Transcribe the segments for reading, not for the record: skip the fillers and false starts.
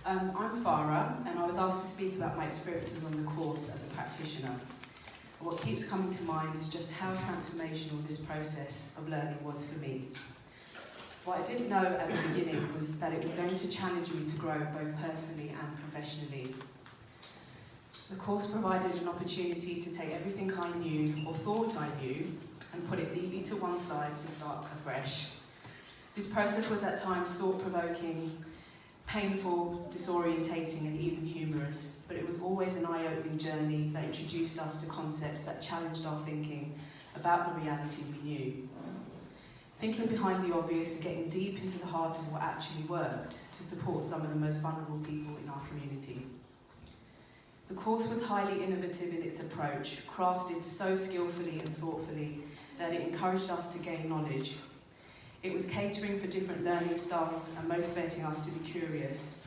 I'm Farha, and I was asked to speak about my experiences on the course as a practitioner. And what keeps coming to mind is just how transformational this process of learning was for me. What I didn't know at the beginning was that it was going to challenge me to grow both personally and professionally. The course provided an opportunity to take everything I knew, or thought I knew, and put it neatly to one side to start afresh. This process was at times thought-provoking, painful, disorientating, and even humorous, but it was always an eye-opening journey that introduced us to concepts that challenged our thinking about the reality we knew. Thinking behind the obvious and getting deep into the heart of what actually worked to support some of the most vulnerable people in our community. The course was highly innovative in its approach, crafted so skillfully and thoughtfully that it encouraged us to gain knowledge. It was catering for different learning styles and motivating us to be curious.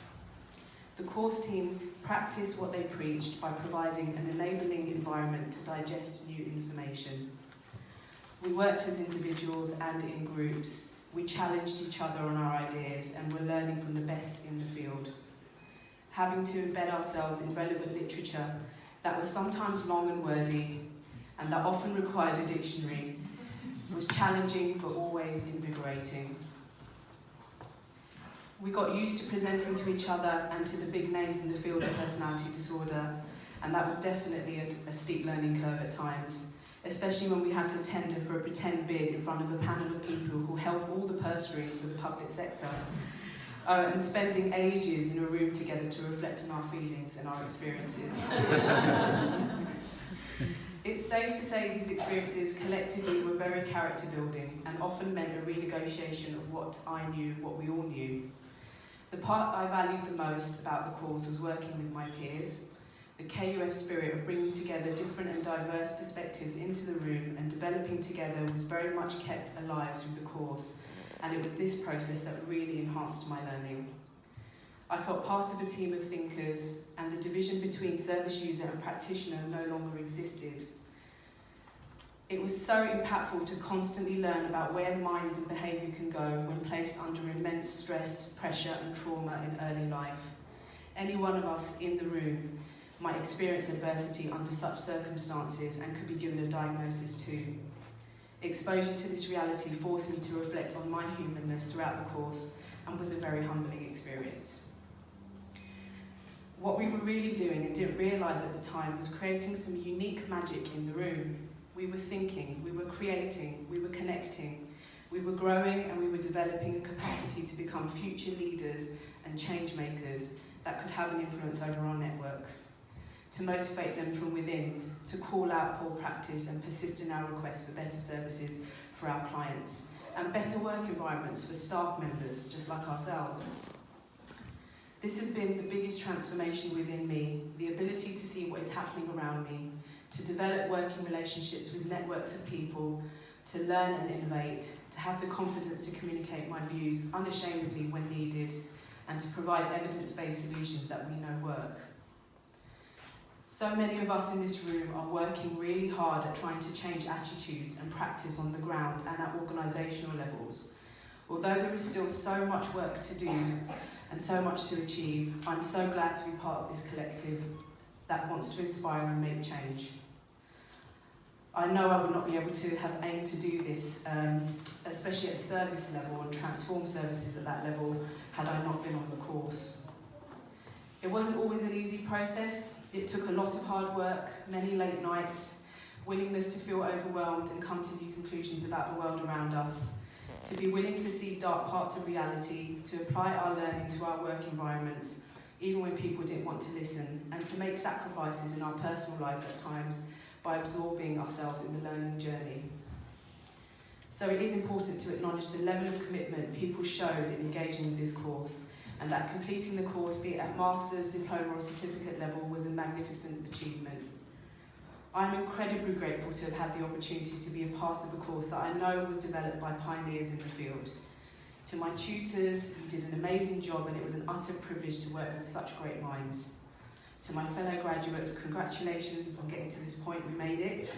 The course team practiced what they preached by providing an enabling environment to digest new information. We worked as individuals and in groups. We challenged each other on our ideas and were learning from the best in the field. Having to embed ourselves in relevant literature that was sometimes long and wordy and that often required a dictionary was challenging but always invigorating. We got used to presenting to each other and to the big names in the field of personality disorder, and that was definitely a steep learning curve at times, especially when we had to tender for a pretend bid in front of a panel of people who held all the purse strings for the public sector, and spending ages in a room together to reflect on our feelings and our experiences. It's safe to say these experiences collectively were very character building and often meant a renegotiation of what I knew, what we all knew. The part I valued the most about the course was working with my peers. The KUF spirit of bringing together different and diverse perspectives into the room and developing together was very much kept alive through the course, and it was this process that really enhanced my learning. I felt part of a team of thinkers, and the division between service user and practitioner no longer existed. It was so impactful to constantly learn about where minds and behaviour can go when placed under immense stress, pressure and trauma in early life. Any one of us in the room might experience adversity under such circumstances and could be given a diagnosis too. Exposure to this reality forced me to reflect on my humanness throughout the course and was a very humbling experience. What we were really doing and didn't realise at the time was creating some unique magic in the room. We were thinking, we were creating, we were connecting, we were growing and we were developing a capacity to become future leaders and change makers that could have an influence over our networks, to motivate them from within, to call out poor practice and persist in our request for better services for our clients, and better work environments for staff members just like ourselves. This has been the biggest transformation within me, the ability to see what is happening around me, to develop working relationships with networks of people, to learn and innovate, to have the confidence to communicate my views unashamedly when needed, and to provide evidence-based solutions that we know work. So many of us in this room are working really hard at trying to change attitudes and practice on the ground and at organisational levels. Although there is still so much work to do and so much to achieve, I'm so glad to be part of this collective that wants to inspire and make change. I know I would not be able to have aimed to do this, especially at a service level and transform services at that level, had I not been on the course. It wasn't always an easy process. It took a lot of hard work, many late nights, willingness to feel overwhelmed and come to new conclusions about the world around us, to be willing to see dark parts of reality, to apply our learning to our work environments, even when people didn't want to listen, and to make sacrifices in our personal lives at times by absorbing ourselves in the learning journey. So it is important to acknowledge the level of commitment people showed in engaging with this course, and that completing the course, be it at master's, diploma or certificate level, was a magnificent achievement. I'm incredibly grateful to have had the opportunity to be a part of a course that I know was developed by pioneers in the field. To my tutors, you did an amazing job and it was an utter privilege to work with such great minds. To my fellow graduates, congratulations on getting to this point, we made it.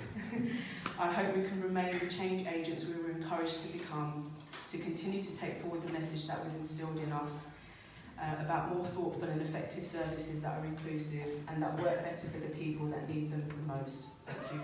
I hope we can remain the change agents we were encouraged to become, to continue to take forward the message that was instilled in us, about more thoughtful and effective services that are inclusive and that work better for the people that need them the most. Thank you.